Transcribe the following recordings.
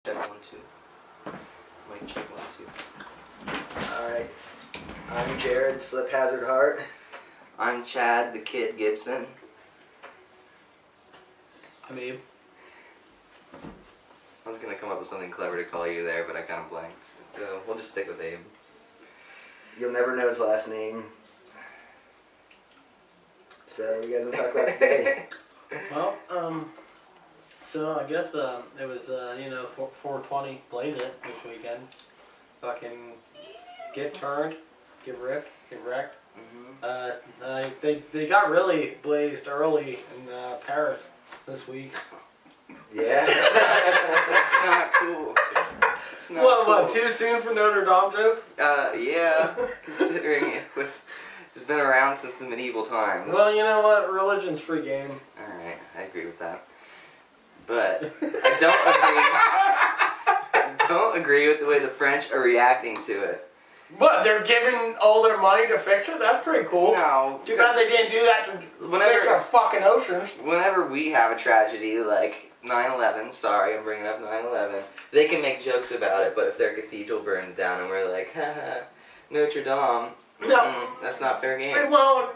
Check 1, 2. Mic check 1, 2. Alright. I'm Jared, Slip Hazard Heart. I'm Chad, the Kid Gibson. I'm Abe. I was gonna come up with something clever to call you there, but I kind of blanked. So we'll just stick with Abe. You'll never know his last name. So, what are you guys gonna talk about today? Well, so I guess it was 420 Blaze It this weekend. Fucking get turned, get ripped, get wrecked. They got really blazed early in Paris this week. Yeah. That's not cool. It's not cool. What, too soon for Notre Dame jokes? Yeah, considering it's been around since the medieval times. Well, you know what? Religion's free game. Alright, I agree with that. But I don't agree with the way the French are reacting to it. What, they're giving all their money to fix it? That's pretty cool. No. Too bad they didn't do that to fix our fucking oceans. Whenever we have a tragedy like 9/11, sorry, I'm bringing up 9/11, they can make jokes about it, but if their cathedral burns down and we're like, haha, Notre Dame, no, that's not fair game. Well,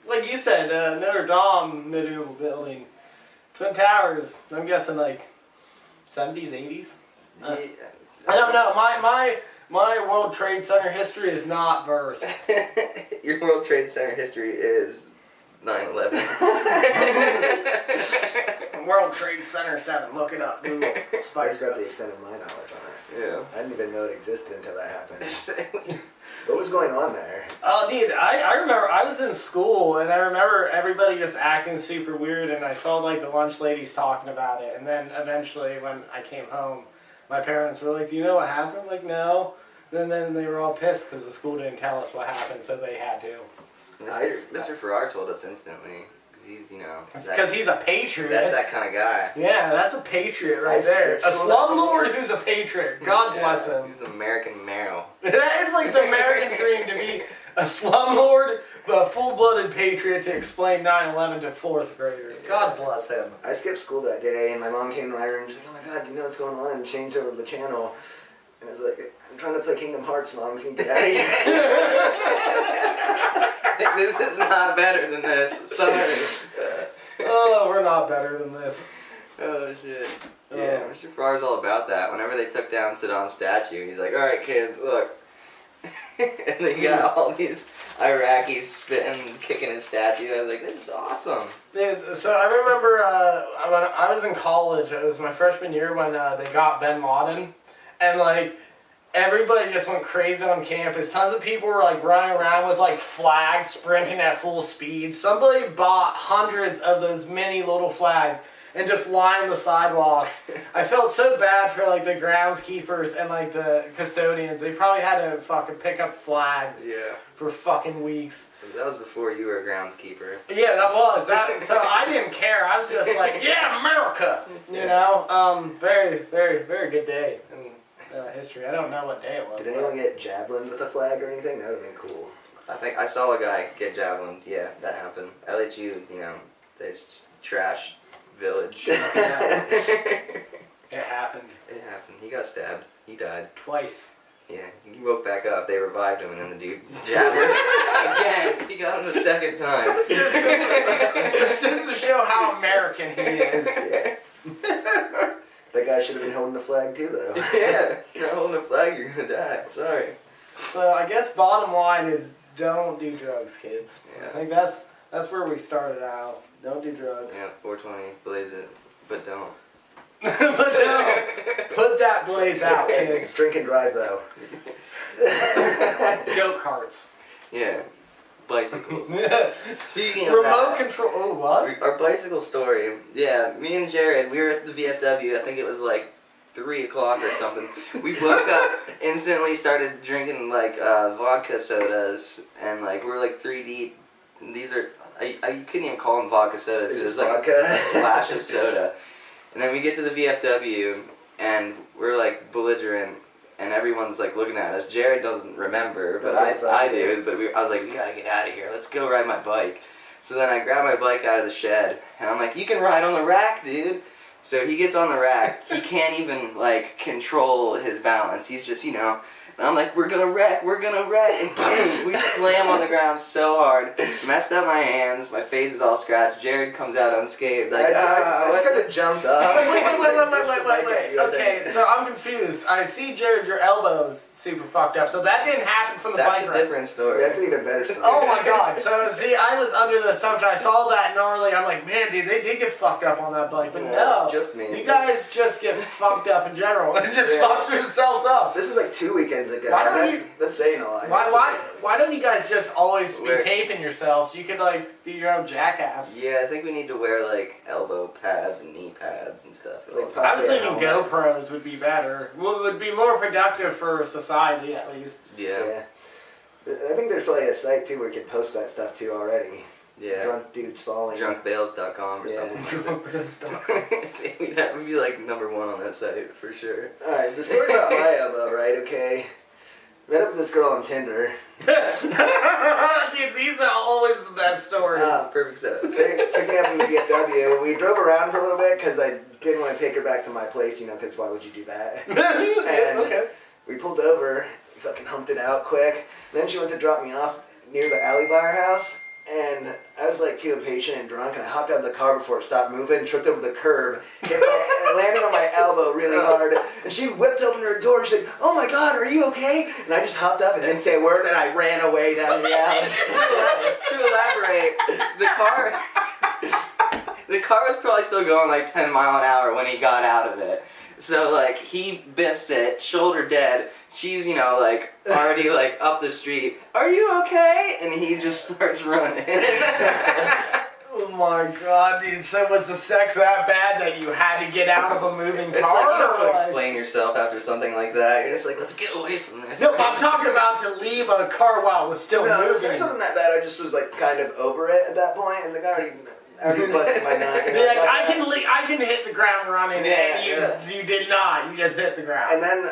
like you said, Notre Dame medieval building, Twin Towers. I'm guessing like 70s, 80s. I don't know. My World Trade Center history is not versed. Your World Trade Center history is 9/11. World Trade Center 7. Look it up. Google. That's about the extent of my knowledge on it. Yeah. I didn't even know it existed until that happened. What was going on there? Oh, dude, I remember I was in school, and I remember everybody just acting super weird, and I saw, like, the lunch ladies talking about it, and then eventually when I came home, my parents were like, do you know what happened? I'm like, no. And then they were all pissed because the school didn't tell us what happened, so they had to. Mr. Farrar told us instantly, because he's, because he's a patriot. That's that kind of guy. Yeah, that's a patriot right there. A slumlord who's a patriot. God bless him. He's the American Marrow. That is like the American dream, to be a slumlord, but a full-blooded patriot to explain 9/11 to 4th graders. God bless him. I skipped school that day, and my mom came to my room and she's like, oh my god, do you know what's going on? And changed over to the channel. And I was like, I'm trying to play Kingdom Hearts, Mom. Can you get out of here? This is not better than this. Sorry. Oh, we're not better than this. Oh, shit. Yeah, Mr. Farrar's all about that. Whenever they took down Saddam's statue, he's like, alright, kids, look. And they got all these Iraqis spitting, kicking his statue. I was like, this is awesome. Dude, so I remember when I was in college, it was my freshman year when they got bin Laden. And, like, everybody just went crazy on campus. Tons of people were, like, running around with, like, flags, sprinting at full speed. Somebody bought hundreds of those mini little flags and just lined the sidewalks. I felt so bad for, like, the groundskeepers and, like, the custodians. They probably had to fucking pick up flags for fucking weeks. That was before you were a groundskeeper. Yeah, that was. So I didn't care. I was just like, yeah, America! You know? Very, very, very good day in history. I don't know what day it was. Did anyone get javelined with a flag or anything? That would have been cool. I think I saw a guy get javelined. Yeah, that happened. LHU, they just trashed Village. It happened. It happened. He got stabbed. He died. Twice. Yeah, he woke back up. They revived him, and then the dude javelin again. He got him the second time. It's just to show how American he is. Yeah. That guy should have been holding the flag too, though. Yeah, you're not holding a flag, you're gonna die. Sorry. So I guess bottom line is don't do drugs, kids. Yeah. I think that's where we started out. Don't do drugs. Yeah, 420, blaze it, but don't. But don't. Put that blaze out, kids. Drink and drive, though. Go-karts. Yeah. Bicycles. Speaking of remote control. Oh, what? Our bicycle story. Yeah, me and Jared, we were at the VFW. I think it was like 3 o'clock or something. We woke up, instantly started drinking like vodka sodas, and like we were like 3 deep. These are I couldn't even call them vodka sodas. It was like vodka? a splash of soda. And then we get to the VFW, and we're like belligerent. And everyone's like looking at us. Jared doesn't remember, but I do. But I was like, we gotta get out of here. Let's go ride my bike. So then I grabbed my bike out of the shed, and I'm like, you can ride on the rack, dude. So he gets on the rack. He can't even like control his balance. He's just, and I'm like, we're gonna wreck. And boom, we slam on the ground so hard. Messed up my hands. My face is all scratched. Jared comes out unscathed. Like, I just kind of jumped up. Wait. Okay, so I'm confused. I see, Jared, your elbow's super fucked up. So that didn't happen from the bike ride. That's a different story. That's an even better story. Oh my god. So, see, I was under the assumption, I saw that gnarly, I'm like, man, dude, they did get fucked up on that bike. But no. Just me. You guys just get fucked up in general and just fuck yourselves up. This is like 2 weekends ago. Why don't that's saying a lot. Why don't you guys just always be taping yourselves? You could, like, do your own jackass. Yeah, I think we need to wear, like, elbow pads and knee pads and stuff. Like, I was thinking GoPros would be better. Would be more productive for society, at least. Yeah. I think there's probably a site, too, where you can post that stuff, too, already. Yeah. Drunk dudes falling. Drunkbales.com or something. We'd be like #1 on that site for sure. Alright, the story about my elbow, right? Okay. Met up with this girl on Tinder. Dude, these are always the best stories. Perfect setup. Picked me up in the VFW. We drove around for a little bit because I didn't want to take her back to my place, because why would you do that? And okay. we pulled over, fucking humped it out quick. Then she went to drop me off near the alley by our house. And I was like too impatient and drunk, and I hopped out of the car before it stopped moving, tripped over the curb, landed on my elbow really hard, and she whipped open her door and she said, "Oh my God, are you okay?" And I just hopped up and didn't say a word, and I ran away down the alley. To elaborate, the car was probably still going like 10 miles an hour when he got out of it. So, like, he biffs it, shoulder dead. She's, like, already, like, up the street. "Are you okay?" And he just starts running. Oh, my God, dude. So was the sex that bad that you had to get out of a moving car? It's like, you don't want to explain yourself after something like that. You're just like, let's get away from this. No, I'm talking about to leave a car while it was still No, moving. it wasn't that bad. I just was, like, kind of over it at that point. I was like, I already busted my nut. I can hit the ground running, and you did not. You just hit the ground. And then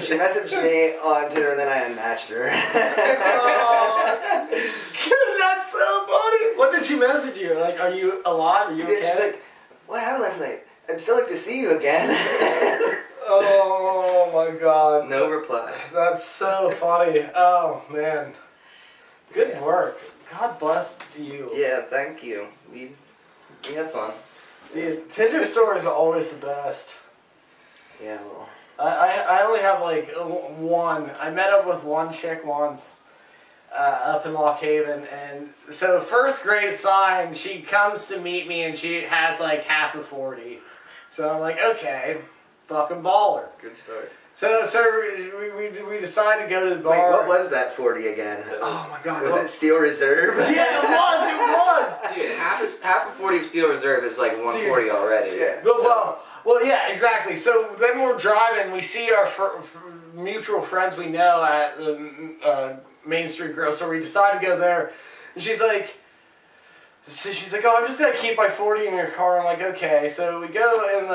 she messaged me on Tinder, and then I unmatched her. Oh, that's so funny. What did she message you? Like, are you alive? Are you okay? She's like, "What happened last night? I'd still like to see you again." Oh my God. No reply. That's so funny. Oh man. Good work. God bless you. Yeah, thank you. We have fun. These Tinder stories are always the best. Yeah, well. I only have like one. I met up with one chick once up in Lock Haven, and so first grade sign, she comes to meet me and she has like half a 40. So I'm like, okay, fucking baller. Good start. So we decided to go to the bar. Wait, what was that 40 again? Oh my God. Was it Steel Reserve? Yeah, it was. Dude, half of 40 of Steel Reserve is like 140 already. Yeah. Well, yeah, exactly. So then we're driving. We see our mutual friends we know at the Main Street Grill. So we decide to go there. And she's like, "Oh, I'm just going to keep my 40 in your car." I'm like, okay. So we go in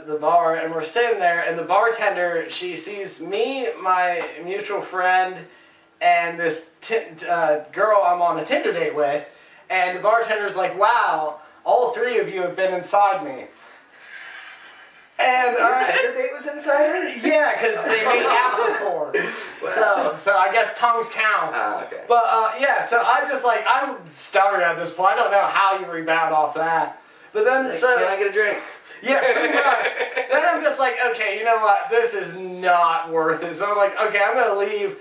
the bar, and we're sitting there, and the bartender, she sees me, my mutual friend, and this girl I'm on a Tinder date with. And the bartender's like, "Wow, all three of you have been inside me." And Your Tinder date was inside her? yeah, because they made out before. So I guess tongues count. Okay. But yeah, so I'm stuttering at this point. I don't know how you rebound off that. But then Can I get a drink? yeah, pretty much. Then I'm just like, okay, you know what? This is not worth it. So I'm like, okay, I'm gonna leave.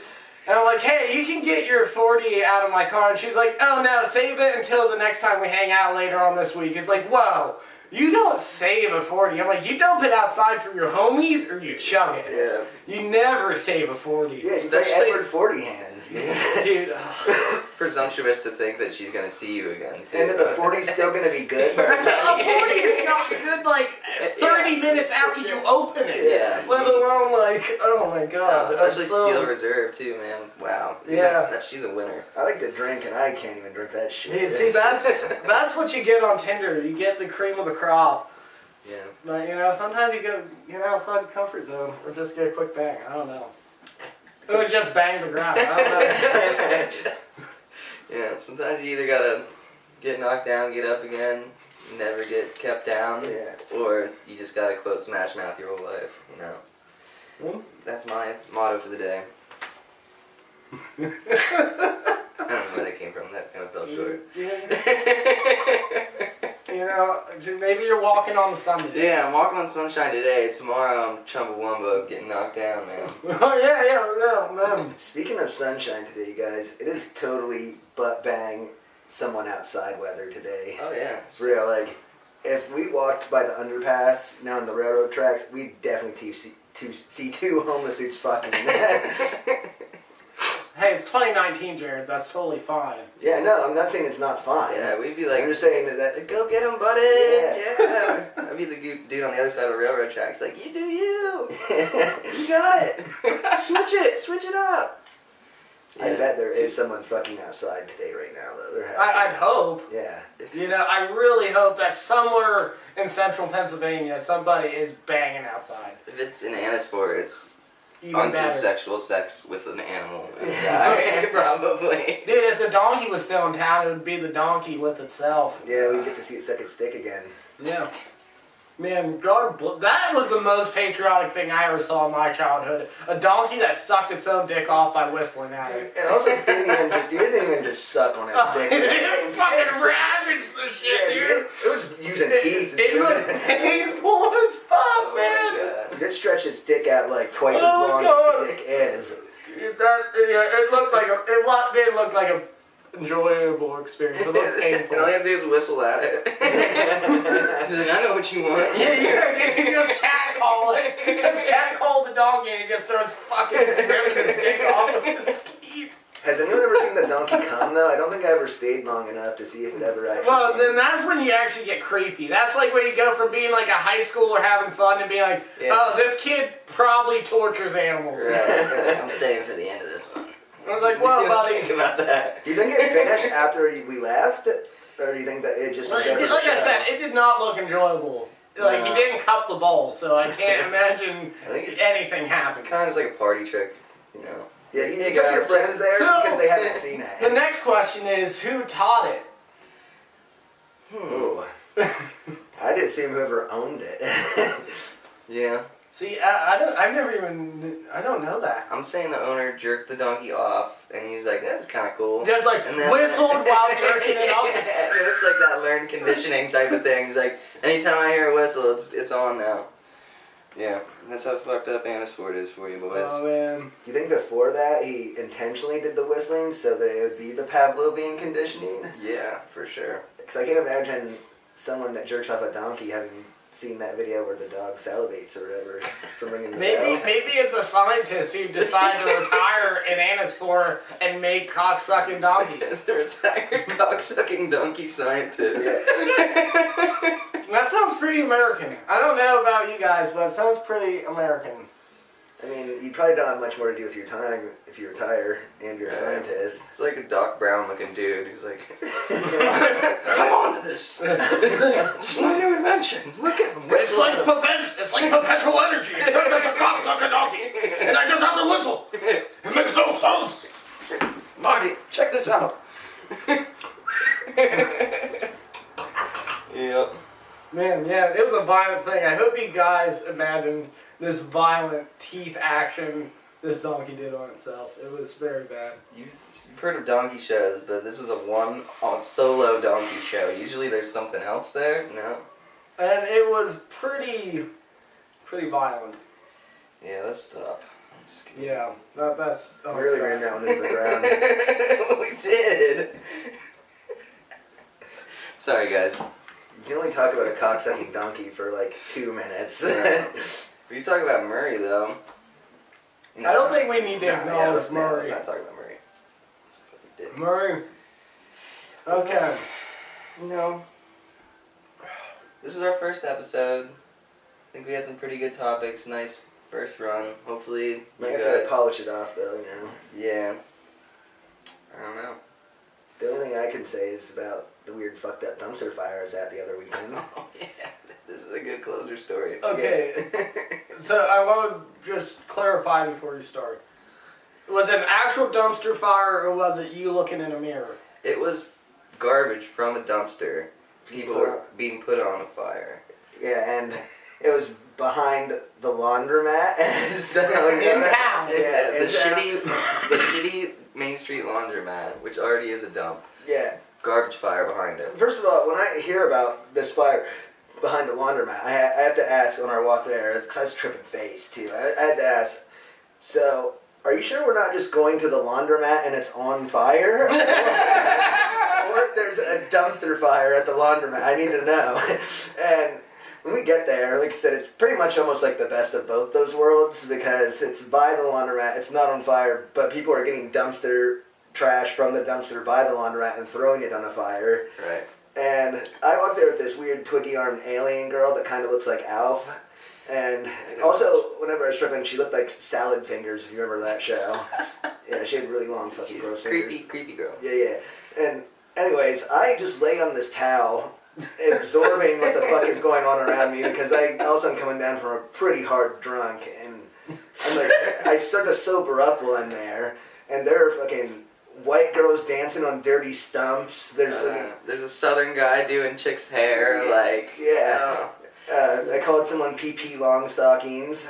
And I'm like, hey, you can get your 40 out of my car. And she's like, oh no, save it until the next time we hang out later on this week. It's like, whoa. You don't save a 40. I'm like, you dump it outside for your homies or you chug it. Yeah. You never save a 40. Yeah, you play Edward 40 hands, dude. Dude. Presumptuous to think that she's going to see you again, too. And that the 40's still going to be good. But A 40 is not good, like, 30 minutes after you open it. Yeah. Let alone, like, oh my God. Especially Steel Reserve, too, man. Wow. Yeah. She's a winner. I like to drink, and I can't even drink that shit. Dude, see, that's what you get on Tinder. You get the cream of the crop. Yeah. But, sometimes you get outside the comfort zone or just get a quick bang. I don't know. Or just bang the ground. I don't know. Yeah, sometimes you either gotta get knocked down, get up again. never get kept down. Yeah. Or you just gotta quote Smash Mouth your whole life, you know. That's my motto for the day. I don't know where that came from. That kind of fell short. You know, maybe you're walking on the sun today. Yeah, I'm walking on sunshine today. Tomorrow I'm Chumbawamba getting knocked down, man. Oh, yeah, man. Speaking of sunshine today, you guys, it is totally butt bang someone outside weather today. Oh, yeah. For real, like, if we walked by the underpass, you know, on the railroad tracks, we'd definitely see two homeless dudes fucking. Hey, it's 2019, Jared. That's totally fine. Yeah, no, I'm not saying it's not fine. Yeah, we'd be like, I'm just saying that go get him, buddy. Yeah. I'd be the dude on the other side of the railroad tracks, like, you do you. You got it. Switch it up. Yeah. I bet there is someone fucking outside today right now, though. There has to I'd be. hope. Yeah. You know, I really hope that somewhere in central Pennsylvania, somebody is banging outside. If it's in Annisford, it's Even better. unconsensual sex with an animal. Yeah, probably. Dude, if the donkey was still in town, it would be the donkey with itself. Yeah, we get to see it suck its dick again. Yeah. Man, that was the most patriotic thing I ever saw in my childhood. A donkey that sucked its own dick off by whistling at Dude, it. and also didn't even just suck on its dick. It fucking ravaged the shit, Yeah, dude. it was using teeth. It was painful as fuck, man. It stretched its dick out like twice as Oh, long God. as the dick is. It looked like didn't look like a enjoyable experience. It looked painful. And all you have to do is whistle at it. She's like, I know what you want. Yeah, you just catcall it. Just catcall the donkey and it just starts fucking ripping its dick off with its teeth. Has anyone ever seen the donkey come though? I don't think I ever stayed long enough to see if it ever actually. Well, then that's when you actually get creepy. That's like when you go from being like a high schooler having fun to being like, oh, this kid probably tortures animals. Right. I'm staying for the end of this one. I was like, well, buddy. Think about that. Do you think it finished after we left? Or do you think that it just... Like I said, it did not look enjoyable. Like, he didn't cup the ball, so I can't imagine anything happened. It's kind of just like a party trick, you know. Yeah, you took your friends there because they hadn't seen it. The next question is, who taught it? Ooh. I'd assume whoever owned it. Yeah. See, I don't know that. I'm saying the owner jerked the donkey off, and he's like, that's kind of cool. Just like And then, whistled while jerking it off. Yeah, it's like that learned conditioning type of thing. He's like, anytime I hear a whistle, it's on now. Yeah, that's how fucked up Annisford is for you boys. Oh, man. You think before that he intentionally did the whistling so that it would be the Pavlovian conditioning? Yeah, for sure. Because I can't imagine someone that jerks off a donkey having seen that video where the dog salivates or whatever from ringing the bell. Maybe it's a scientist who decided to retire in Annisford and make cock-sucking donkeys. It's a retired cock-sucking donkey scientist. Yeah. That sounds pretty American. I don't know about you guys, but it sounds pretty American. I mean, you probably don't have much more to do with your time if you retire and you're a scientist. It's like a Doc Brown looking dude who's like, come on to this. It's my new invention. Look at him. It's like perpetual energy. It's like a cock-sucking donkey. And I just have to whistle. It makes no sense. Marty, check this out. Yep. Man, yeah, it was a violent thing. I hope you guys imagine this violent teeth action this donkey did on itself. It was very bad. You've heard of donkey shows, but this was a solo donkey show. Usually there's something else there. No. And it was pretty violent. Yeah, let's stop. Yeah, that's... We really ran that one into the ground. We did. Sorry, guys. You can only talk about a cock-sucking donkey for like 2 minutes. If you talk about Murray, though... No, I don't think we need to acknowledge let's Murray. not talk about Murray. Murray. Okay. You know, this is our first episode. I think we had some pretty good topics. Nice first run. Hopefully, Might you have guys... to polish it off though, you know. Yeah. I don't know. The only thing I can say is about the weird fucked up dumpster fire I was at the other weekend. Oh, yeah. This is a good closer story. Okay. So I want to just clarify before you start. Was it an actual dumpster fire or was it you looking in a mirror? It was garbage from a dumpster people were being put on a fire. Yeah, and it was behind the laundromat. So, In town. Yeah, the in shitty Main Street laundromat, which already is a dump. Yeah. Garbage fire behind it. First of all, when I hear about this fire behind the laundromat, I have to ask on our walk there, because I was tripping face too. I had to ask, so are you sure we're not just going to the laundromat and it's on fire? Or there's a dumpster fire at the laundromat? I need to know. And when we get there, like I said, it's pretty much almost like the best of both those worlds, because it's by the laundromat, it's not on fire, but people are getting dumpster trash from the dumpster by the laundromat and throwing it on a fire. Right. And I walked there with this weird twiggy-armed alien girl that kind of looks like Alf. And also, whenever I was tripping, she looked like Salad Fingers, if you remember that show. Yeah, she had really long fucking She's gross a creepy, fingers. creepy girl. Yeah. And anyways, I just lay on this towel, absorbing what the fuck is going on around me, because I also am coming down from a pretty hard drunk, and I'm like, I start to sober up while I'm there, and there are fucking white girls dancing on dirty stumps. There's a southern guy doing chick's hair, I called someone PP long stockings.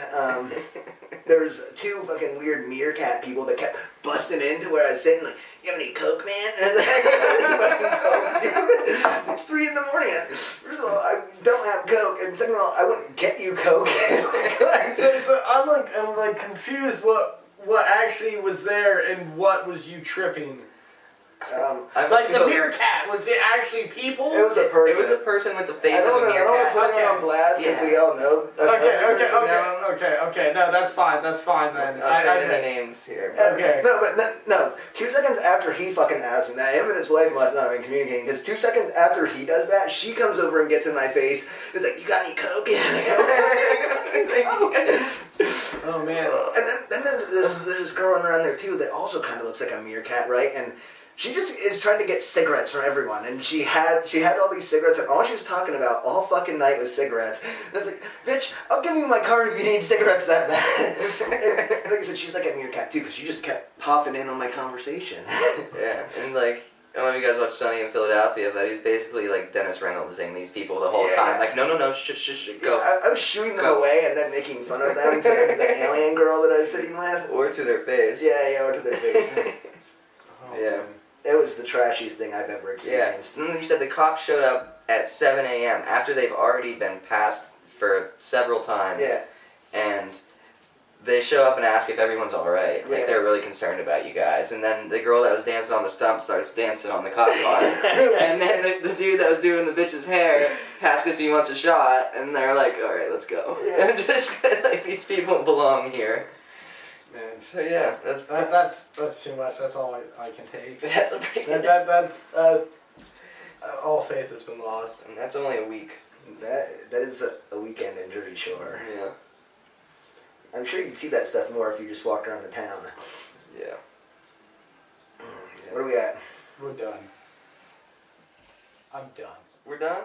There's two fucking weird meerkat people that kept busting into where I was sitting, like, you have any coke, man? And I was like, fucking coke, dude. It's 3 a.m. First of all, I don't have coke, and second of all, I wouldn't get you coke. So I'm like confused what actually was there and what was you tripping? Like the meerkat, was it actually people? It was a person. It was a person with the face of a I don't want to meerkat. put it on blast because we all know. Okay. No, that's fine then. I'll say the names here. Okay. No. 2 seconds after he fucking asked me that, him and his wife must not have been communicating, because 2 seconds after he does that, she comes over and gets in my face. It's like, you got any coke? Oh man. And then there's this girl running around there too that also kind of looks like a meerkat, right? And she just is trying to get cigarettes from everyone, and she had all these cigarettes, and all she was talking about all fucking night was cigarettes. And I was like, bitch, I'll give you my card if you need cigarettes that bad. And like I said, she's like a meerkat too, because she just kept popping in on my conversation. Yeah, and like, I don't know if you guys watched Sunny in Philadelphia, but he's basically like Dennis Reynolds-ing these people the whole time. Like, no, shh, go. I was shooing them away and then making fun of them to the alien girl that I was sitting with. Or to their face. Yeah, or to their face. Yeah. It was the trashiest thing I've ever experienced. Yeah. And then you said the cops showed up at 7 a.m. after they've already been passed for several times. Yeah. And they show up and ask if everyone's alright. Like, Yeah. they're really concerned about you guys. And then the girl that was dancing on the stump starts dancing on the cop car. And then the dude that was doing the bitch's hair asks if he wants a shot. And they're like, alright, let's go. Yeah. And just, like, these people belong here. Man. So yeah, That's too much. That's all I can take. that's a pretty good... That's all faith has been lost. And that's only a week. That is a weekend in Jersey Shore. Yeah. I'm sure you'd see that stuff more if you just walked around the town. Yeah. Where are we at? We're done. I'm done. We're done?